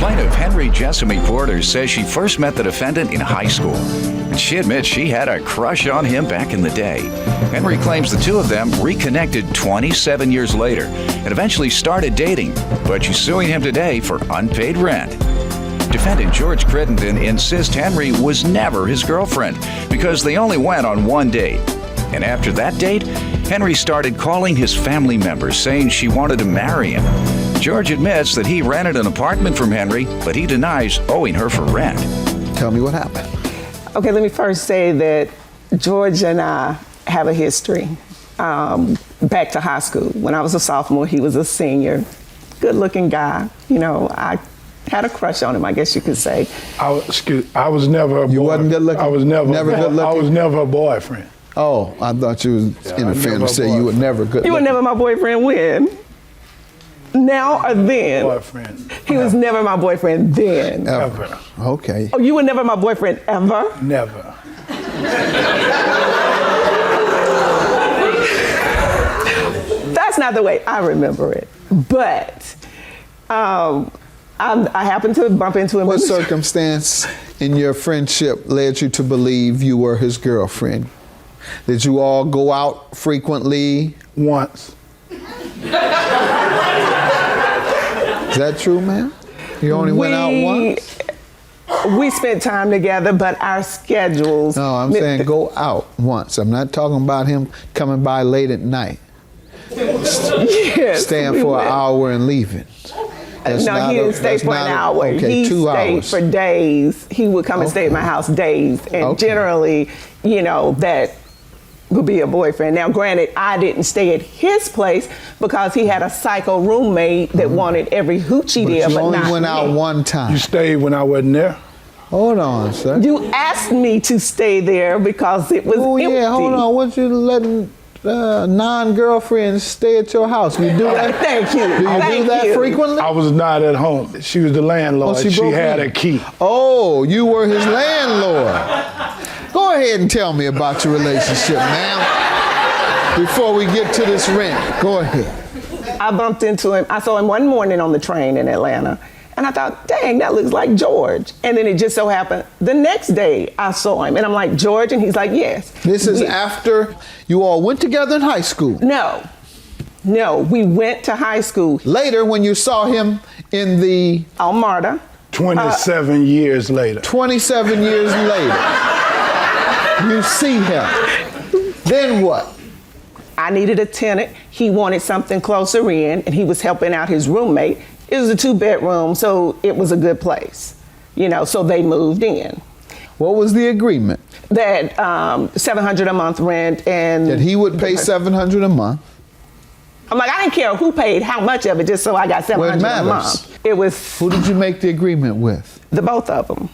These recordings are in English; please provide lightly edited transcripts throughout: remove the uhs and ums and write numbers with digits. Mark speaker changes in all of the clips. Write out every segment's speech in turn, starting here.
Speaker 1: Plaintiff Henry Jessamy Porter says she first met the defendant in high school, and she admits she had a crush on him back in the day. Henry claims the two of them reconnected 27 years later and eventually started dating, but she's suing him today for unpaid rent. Defendant George Crittenden insists Henry was never his girlfriend because they only went on one date. And after that date, Henry started calling his family members saying she wanted to marry him. George admits that he rented an apartment from Henry, but he denies owing her for rent.
Speaker 2: Tell me what happened.
Speaker 3: Okay, let me first say that George and I have a history. Back to high school. When I was a sophomore, he was a senior. Good-looking guy. You know, I had a crush on him, I guess you could say.
Speaker 4: I was never a boy.
Speaker 2: You wasn't good looking?
Speaker 4: I was never
Speaker 2: good looking?
Speaker 4: I was never a boyfriend.
Speaker 2: Oh, I thought you was interfering to say you were never good looking.
Speaker 3: You were never my boyfriend when? Now or then?
Speaker 4: Boyfriend.
Speaker 3: He was never my boyfriend then.
Speaker 4: Ever.
Speaker 2: Okay.
Speaker 3: Oh, you were never my boyfriend ever?
Speaker 4: Never.
Speaker 3: That's not the way I remember it. But I happened to bump into him.
Speaker 2: What circumstance in your friendship led you to believe you were his girlfriend? Did you all go out frequently?
Speaker 4: Once.
Speaker 2: Is that true, ma'am? You only went out once?
Speaker 3: We spent time together, but our schedules...
Speaker 2: No, I'm saying go out once. I'm not talking about him coming by late at night.
Speaker 3: Yes,
Speaker 2: Staying for an hour and leaving.
Speaker 3: No, he didn't stay for an hour.
Speaker 2: Okay,
Speaker 3: he
Speaker 2: 2
Speaker 3: stayed
Speaker 2: hours.
Speaker 3: for days. He would come and stay at my house days. And generally, you know, that would be a boyfriend. Now, granted, I didn't stay at his place because he had a psycho roommate that wanted every hoochie there, but
Speaker 2: only
Speaker 3: not
Speaker 2: went out
Speaker 3: me.
Speaker 2: one time.
Speaker 4: You stayed when I wasn't there?
Speaker 2: Hold on, sir.
Speaker 3: You asked me to stay there because it was empty.
Speaker 2: Yeah, hold on. What you letting non-girlfriends stay at your house? You do that?
Speaker 3: Thank you.
Speaker 2: Do you do that frequently?
Speaker 4: I was not at home. She was the landlord.
Speaker 2: she
Speaker 4: she
Speaker 2: broke
Speaker 4: had
Speaker 2: in.
Speaker 4: a key.
Speaker 2: Oh, you were his landlord. Go ahead and tell me about your relationship, ma'am. Before we get to this rent, go ahead.
Speaker 3: I bumped into him. I saw him one morning on the train in Atlanta. And I thought, dang, that looks like George. And then it just so happened, the next day I saw him. And I'm like, George? And he's like, yes.
Speaker 2: This is after you all went together in high school?
Speaker 3: No, we went to high school.
Speaker 2: Later, when you saw him in the...
Speaker 3: Almarta.
Speaker 4: 27 years later.
Speaker 2: 27 years later. You see him. Then what?
Speaker 3: I needed a tenant. He wanted something closer in, and he was helping out his roommate. It was a 2-bedroom, so it was a good place. You know, so they moved in.
Speaker 2: What was the agreement?
Speaker 3: That $700 a month rent and...
Speaker 2: That he would pay $700 a month.
Speaker 3: I'm like, I didn't care who paid how much of it, just so I got $700 a month. It was...
Speaker 2: Who did you make the agreement with?
Speaker 3: The both of them.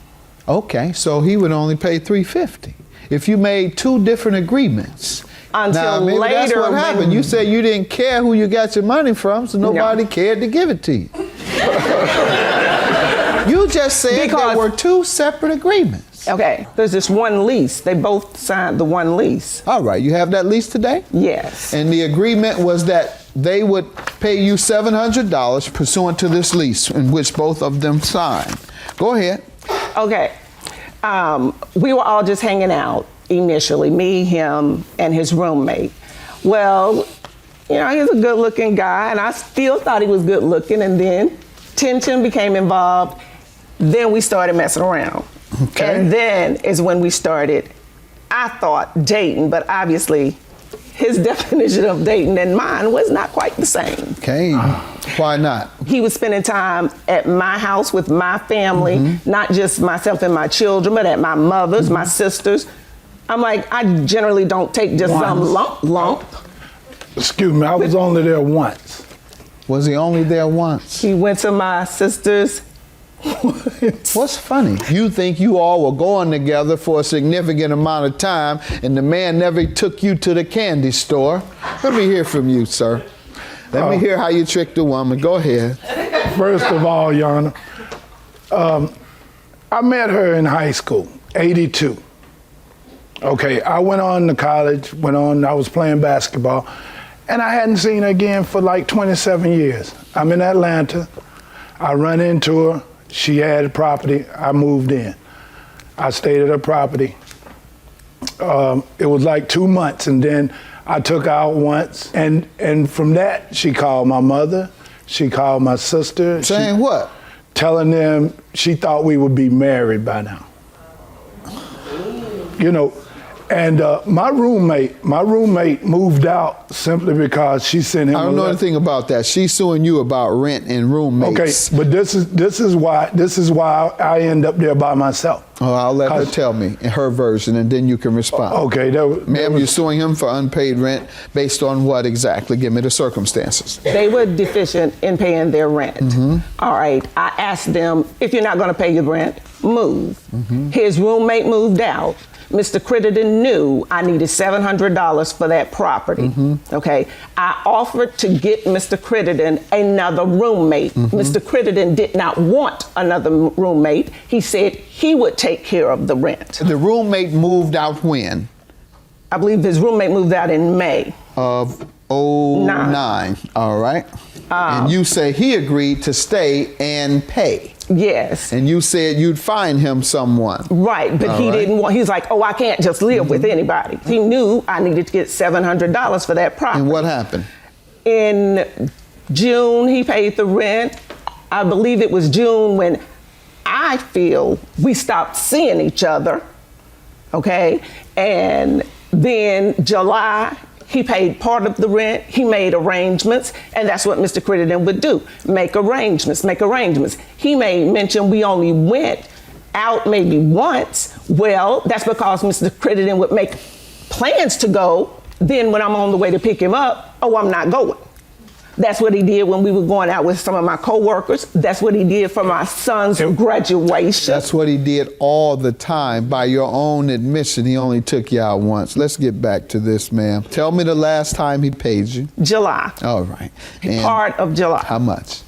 Speaker 2: Okay, so he would only pay $350. If you made 2 different agreements.
Speaker 3: Until
Speaker 2: now, maybe
Speaker 3: later,
Speaker 2: that's what happened. You said you didn't care who you got your money from, so nobody cared to give it to you. You just said there were 2 separate agreements.
Speaker 3: Okay, there's this one lease. They both signed the one lease.
Speaker 2: All right, you have that lease today?
Speaker 3: Yes.
Speaker 2: And the agreement was that they would pay you $700 pursuant to this lease in which both of them signed. Go ahead.
Speaker 3: Okay. We were all just hanging out initially, me, him, and his roommate. Well, you know, he's a good-looking guy, and I still thought he was good-looking, and then tension became involved. Then we started messing around.
Speaker 2: Okay.
Speaker 3: And then is when we started, I thought, dating, but obviously his definition of dating and mine was not quite the same.
Speaker 2: Okay, why not?
Speaker 3: He was spending time at my house with my family, not just myself and my children, but at my mother's, my sister's. I'm like, I generally don't take just some lump.
Speaker 4: Excuse me, I was only there once.
Speaker 2: Was he only there once?
Speaker 3: He went to my sister's.
Speaker 2: What's funny? You think you all were going together for a significant amount of time and the man never took you to the candy store. Let me hear from you, sir. Let me hear how you tricked a woman. Go ahead.
Speaker 4: First of all, Your Honor, I met her in high school, 82. Okay, I went on to college, I was playing basketball, and I hadn't seen her again for like 27 years. I'm in Atlanta. I run into her She had a property. I moved in. I stayed at her property. It was like 2 months, and then I took her out once, and from that, she called my mother. She called my sister.
Speaker 2: Saying what?
Speaker 4: Telling them she thought we would be married by now. You know, and my roommate moved out simply because she sent him.
Speaker 2: I don't know anything about that. She's suing you about rent and roommates.
Speaker 4: Okay, but this is why I end up there by myself.
Speaker 2: Oh, I'll let her tell me in her version, and then you can respond.
Speaker 4: Okay,
Speaker 2: ma'am, you're suing him for unpaid rent based on what exactly? Give me the circumstances.
Speaker 3: They were deficient in paying their rent. All right, I asked them, if you're not going to pay your rent, move. His roommate moved out. Mr. Crittenden knew I needed $700 for that property. Okay, I offered to get Mr. Crittenden another roommate. Mr. Crittenden did not want another roommate. He said he would take care of the rent.
Speaker 2: The roommate moved out when?
Speaker 3: I believe his roommate moved out in May.
Speaker 2: Of 09. All right. And you say he agreed to stay and pay.
Speaker 3: Yes.
Speaker 2: And you said you'd find him someone.
Speaker 3: Right, but he didn't want, he's like, oh, I can't just live with anybody. He knew I needed to get $700 for that property.
Speaker 2: And what happened?
Speaker 3: In June, he paid the rent. I believe it was June when I feel we stopped seeing each other, okay? And then July, he paid part of the rent, he made arrangements, and that's what Mr. Crittenden would do, make arrangements. He made mention we only went out maybe once. Well, that's because Mr. Crittenden would make plans to go, then when I'm on the way to pick him up, oh, I'm not going. That's what he did when we were going out with some of my coworkers. That's what he did for my son's graduation.
Speaker 2: That's what he did all the time. By your own admission, he only took you out once. Let's get back to this, ma'am. Tell me the last time he paid you.
Speaker 3: July.
Speaker 2: All right. And
Speaker 3: part of July.
Speaker 2: How much?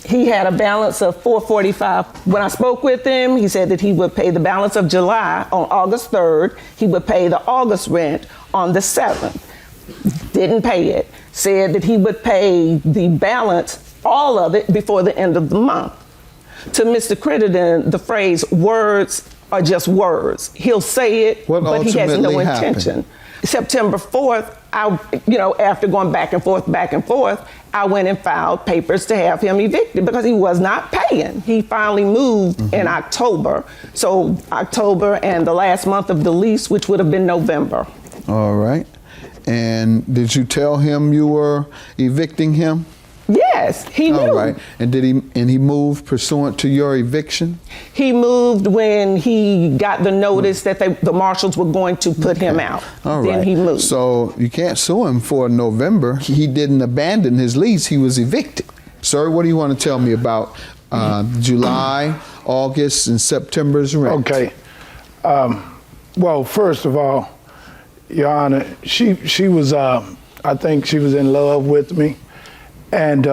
Speaker 3: He had a balance of $445. When I spoke with him, he said that he would pay the balance of July on August 3rd. He would pay the August rent on the 7th. Didn't pay it. Said that he would pay the balance, all of it, before the end of the month. To Mr. Crittenden, the phrase words are just words. He'll say it, but he has no intention. September 4th, after going back and forth, I went and filed papers to have him evicted because he was not paying. He finally moved in October. So October and the last month of the lease, which would have been November.
Speaker 2: All right. And did you tell him you were evicting him?
Speaker 3: Yes, he knew.
Speaker 2: All right. And he moved pursuant to your eviction?
Speaker 3: He moved when he got the notice that the marshals were going to put him out.
Speaker 2: All
Speaker 3: then
Speaker 2: right.
Speaker 3: he moved.
Speaker 2: So you can't sue him for November. He didn't abandon his lease. He was evicted. Sir, what do you want to tell me about July, August, and September's rent?
Speaker 4: Okay. Well, first of all, Your Honor, she was, I think she was in love with me, and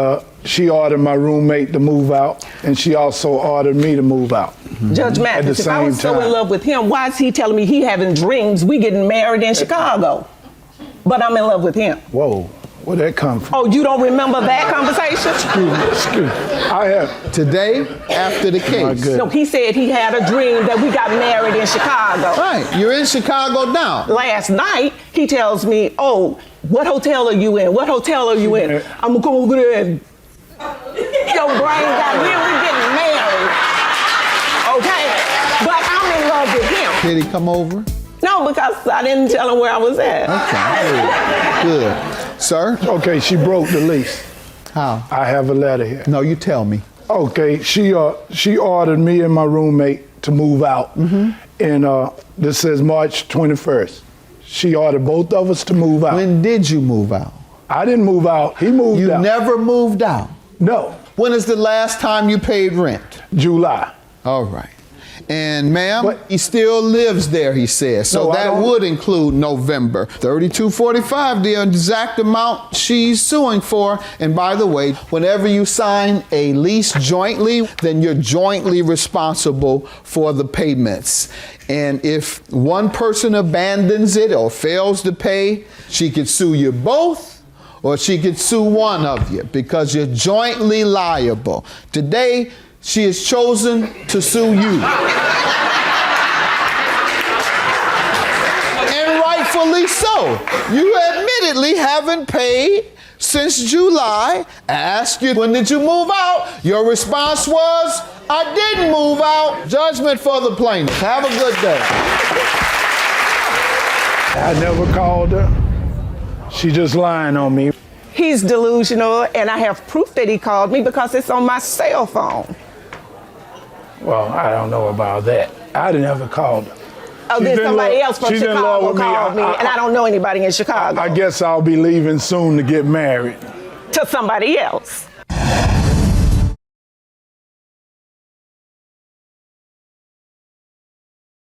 Speaker 4: she ordered my roommate to move out, and she also ordered me to move out.
Speaker 3: Judge Mathis, if I was so in love with him, why is he telling me he having dreams we getting married in Chicago? But I'm in love with him.
Speaker 4: Whoa, where'd that come from?
Speaker 3: Oh, you don't remember that conversation?
Speaker 4: Excuse me. I have.
Speaker 2: Today, after the case.
Speaker 3: No, he said he had a dream that we got married in Chicago.
Speaker 2: Right, you're in Chicago now.
Speaker 3: Last night, he tells me, oh, what hotel are you in? What hotel are you in? I'm gonna go over there and your brain got me, we getting married. Okay? But I'm in love with him.
Speaker 2: Did he come over?
Speaker 3: No, because I didn't tell him where I was at.
Speaker 2: Okay, good. Sir?
Speaker 4: Okay, she broke the lease.
Speaker 2: How?
Speaker 4: I have a letter here.
Speaker 2: No, you tell me.
Speaker 4: Okay, she ordered me and my roommate to move out. And this says March 21st. She ordered both of us to move out.
Speaker 2: When did you move out?
Speaker 4: I didn't move out. He moved out.
Speaker 2: You never moved out?
Speaker 4: No.
Speaker 2: When is the last time you paid rent?
Speaker 4: July.
Speaker 2: All right. And ma'am,
Speaker 4: But-
Speaker 2: he still lives there, he says. So
Speaker 4: No, I
Speaker 2: that
Speaker 4: don't-
Speaker 2: would include November. $32.45, the exact amount she's suing for. And by the way, whenever you sign a lease jointly, then you're jointly responsible for the payments. And if one person abandons it or fails to pay, she could sue you both, or she could sue one of you because you're jointly liable. Today, She has chosen to sue you. And rightfully so. You admittedly haven't paid since July. I asked you, when did you move out? Your response was, I didn't move out. Judgment for the plaintiff. Have a good day.
Speaker 4: I never called her. She just lying on me.
Speaker 3: He's delusional, and I have proof that he called me because it's on my cell phone.
Speaker 4: Well, I don't know about that. I never called her.
Speaker 3: Oh,
Speaker 4: She's
Speaker 3: then
Speaker 4: in
Speaker 3: somebody
Speaker 4: love-
Speaker 3: else from
Speaker 4: she's in love
Speaker 3: Chicago
Speaker 4: with me.
Speaker 3: called me, and I don't know anybody in Chicago.
Speaker 4: I guess I'll be leaving soon to get married.
Speaker 3: To somebody else.